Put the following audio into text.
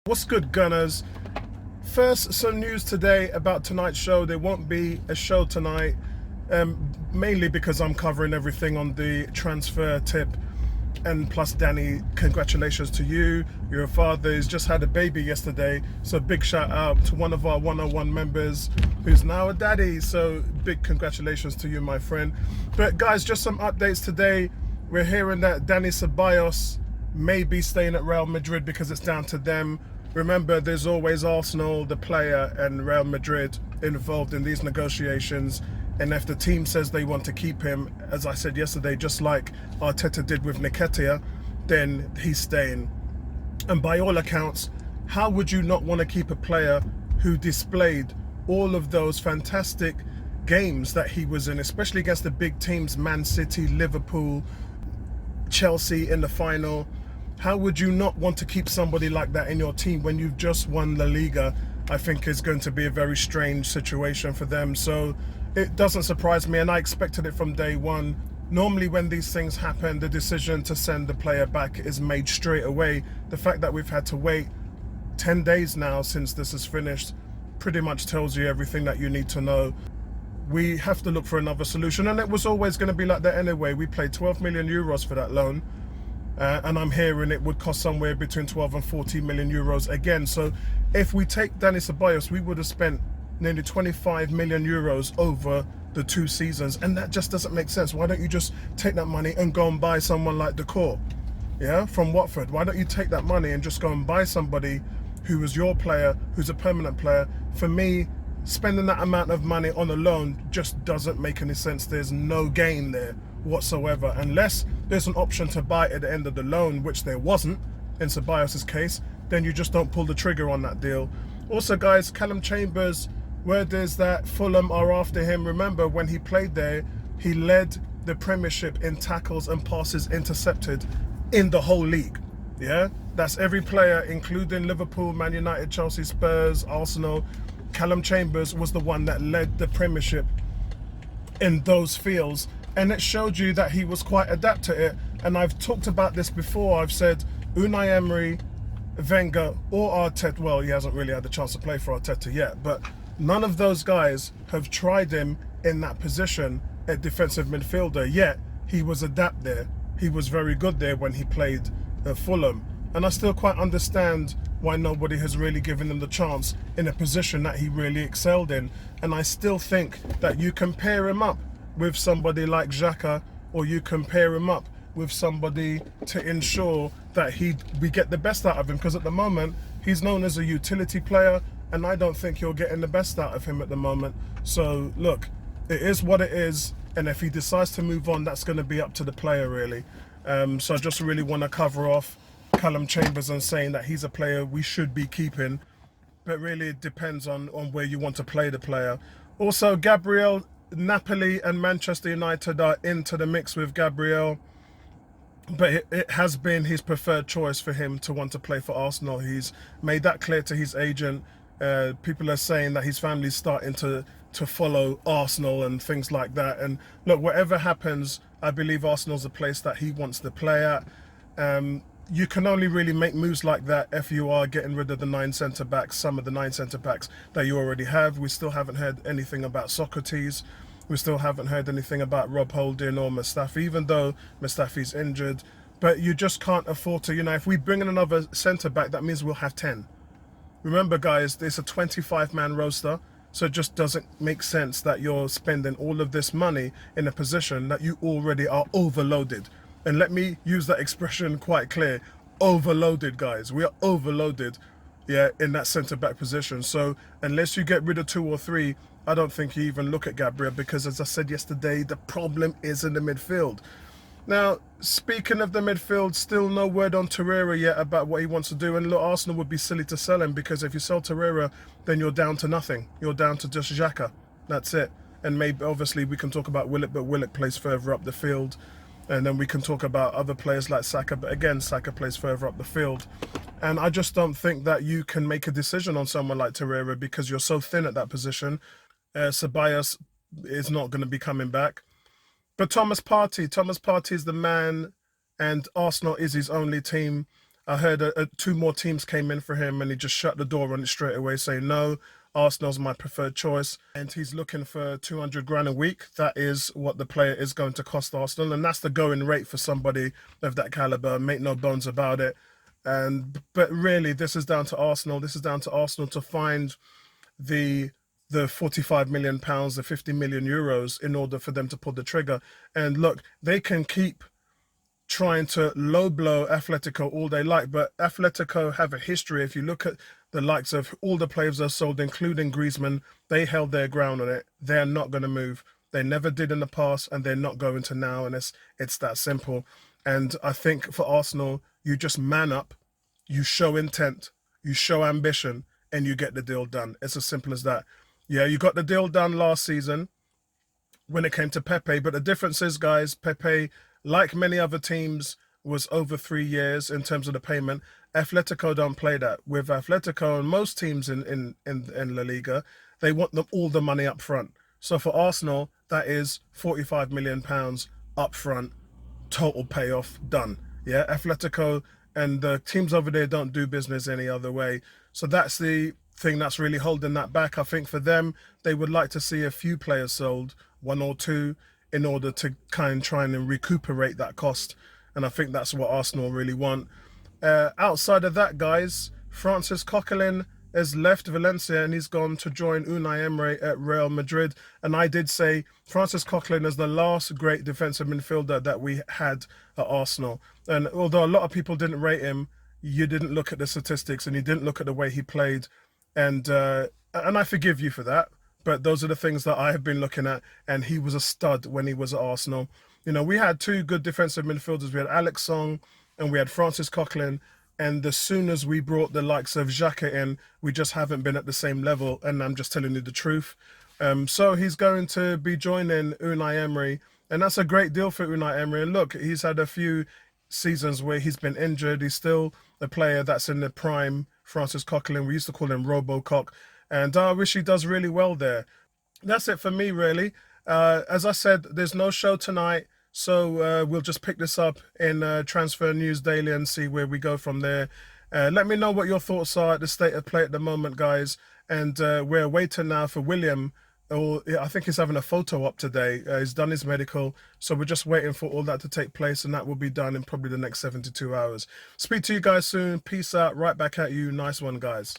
What's good, Gunners? First, some news today about tonight's show. There won't be a show tonight, mainly because I'm covering everything on the transfer tip. And plus, Danny, congratulations to you. You're a father. He's just had a baby yesterday. So big shout out to one of our 101 members who's now a daddy. So big congratulations to you, my friend. But guys, just some updates today. We're hearing that Danny Ceballos may be staying at Real Madrid because it's down to them. Remember, there's always Arsenal, the player, and Real Madrid involved in these negotiations. And if the team says they want to keep him, as I said yesterday, just like Arteta did with Nketiah, then he's staying. And by all accounts, how would you not want to keep a player who displayed all of those fantastic games that he was in, especially against the big teams, Man City, Liverpool, Chelsea in the final? How would you not want to keep somebody like that in your team when you've just won La Liga? I think is going to be a very strange situation for them. So it doesn't surprise me, and I expected it from day one. Normally when these things happen, the decision to send the player back is made straight away. The fact that we've had to wait 10 days now since this is finished pretty much tells you everything that you need to know. We have to look for another solution, and it was always going to be like that anyway. We paid 12 million euros for that loan. And I'm hearing it would cost somewhere between 12 and 40 million euros again. So if we take Danny Ceballos, we would have spent nearly 25 million euros over the 2 seasons. And that just doesn't make sense. Why don't you just take that money and go and buy someone like Decor, from Watford? Why don't you take that money and just go and buy somebody who is your player, who's a permanent player? For me, spending that amount of money on a loan just doesn't make any sense. There's no gain there whatsoever, unless there's an option to buy at the end of the loan, which there wasn't in Ceballos' case. Then you just don't pull the trigger on that deal. Also, guys, Calum Chambers, word is that Fulham are after him. Remember, when he played there, he led the Premiership in tackles and passes intercepted in the whole league. That's every player, including Liverpool, Man United, Chelsea, Spurs, Arsenal. Calum Chambers was the one that led the Premiership in those fields, and it showed you that he was quite adept to it. And I've talked about this before. I've said Unai Emery, Wenger, or Arteta, well, he hasn't really had the chance to play for Arteta yet, but none of those guys have tried him in that position at defensive midfielder, yet he was adept there. He was very good there when he played at Fulham. And I still quite understand why nobody has really given him the chance in a position that he really excelled in. And I still think that you compare him up with somebody like Xhaka, or you compare him up with somebody to ensure that we get the best out of him, because at the moment he's known as a utility player, and I don't think you're getting the best out of him at the moment. So look, it is what it is, and if he decides to move on, that's going to be up to the player really. So I just really want to cover off Calum Chambers and saying that he's a player we should be keeping, but really it depends on where you want to play the player. Also, Gabriel, Napoli and Manchester United are into the mix with Gabriel, but it has been his preferred choice for him to want to play for Arsenal. He's made that clear to his agent. People are saying that his family's starting to follow Arsenal and things like that. And look, whatever happens, I believe Arsenal's a place that he wants to play at. You can only really make moves like that if you are getting rid of the 9 centre-backs, some of the 9 centre-backs that you already have. We still haven't heard anything about Socrates. We still haven't heard anything about Rob Holding or Mustafi, even though Mustafi's injured. But you just can't afford to, if we bring in another centre-back, that means we'll have 10. Remember, guys, there's a 25-man roster, so it just doesn't make sense that you're spending all of this money in a position that you already are overloaded. And let me use that expression quite clear. Overloaded, guys. We are overloaded, in that centre-back position. So unless you get rid of 2 or 3, I don't think you even look at Gabriel, because as I said yesterday, the problem is in the midfield. Now, speaking of the midfield, still no word on Torreira yet about what he wants to do. And look, Arsenal would be silly to sell him, because if you sell Torreira, then you're down to nothing. You're down to just Xhaka. That's it. And maybe, obviously, we can talk about Willock, but Willock plays further up the field. And then we can talk about other players like Saka, but again, Saka plays further up the field. And I just don't think that you can make a decision on someone like Torreira, because you're so thin at that position. Ceballos is not going to be coming back. But Thomas Partey is the man, and Arsenal is his only team. I heard two more teams came in for him, and he just shut the door on it straight away, saying no. Arsenal's my preferred choice, and he's looking for 200 grand a week. That is what the player is going to cost Arsenal, and that's the going rate for somebody of that caliber. Make no bones about it. But really, this is down to Arsenal. This is down to Arsenal to find the 45 million pounds, the 50 million euros in order for them to pull the trigger. And look, they can keep trying to low blow Atletico all they like, but Atletico have a history. If you look at the likes of all the players they've sold, including Griezmann, they held their ground on it. They're not going to move. They never did in the past, and they're not going to now. And it's that simple. And I think for Arsenal, you just man up, you show intent, you show ambition, and you get the deal done. It's as simple as that. Yeah, you got the deal done last season when it came to Pepe, but the difference is, guys, Pepe, like many other teams, was over 3 years in terms of the payment. Atletico don't play that. With Atletico and most teams in La Liga, they want all the money up front. So for Arsenal, that is 45 million pounds up front, total payoff, done. Yeah, Atletico and the teams over there don't do business any other way. So that's the thing that's really holding that back. I think for them, they would like to see a few players sold, one or two, in order to try and recuperate that cost. And I think that's what Arsenal really want. Outside of that, guys, Francis Coquelin has left Valencia and he's gone to join Unai Emery at Real Madrid. And I did say Francis Coquelin is the last great defensive midfielder that we had at Arsenal. And although a lot of people didn't rate him, you didn't look at the statistics and you didn't look at the way he played. And I forgive you for that. But those are the things that I have been looking at. And he was a stud when he was at Arsenal. You know, we had two good defensive midfielders. We had Alex Song and we had Francis Coquelin. And as soon as we brought the likes of Xhaka in, we just haven't been at the same level. And I'm just telling you the truth. So he's going to be joining Unai Emery. And that's a great deal for Unai Emery. And look, he's had a few seasons where he's been injured. He's still a player that's in the prime, Francis Coquelin. We used to call him Robocock. And I wish he does really well there. That's it for me, really. As I said, there's no show tonight. So we'll just pick this up in Transfer News Daily and see where we go from there. Let me know what your thoughts are at the state of play at the moment, guys. And we're waiting now for William. I think he's having a photo up today. He's done his medical. So we're just waiting for all that to take place. And that will be done in probably the next 72 hours. Speak to you guys soon. Peace out. Right back at you. Nice one, guys.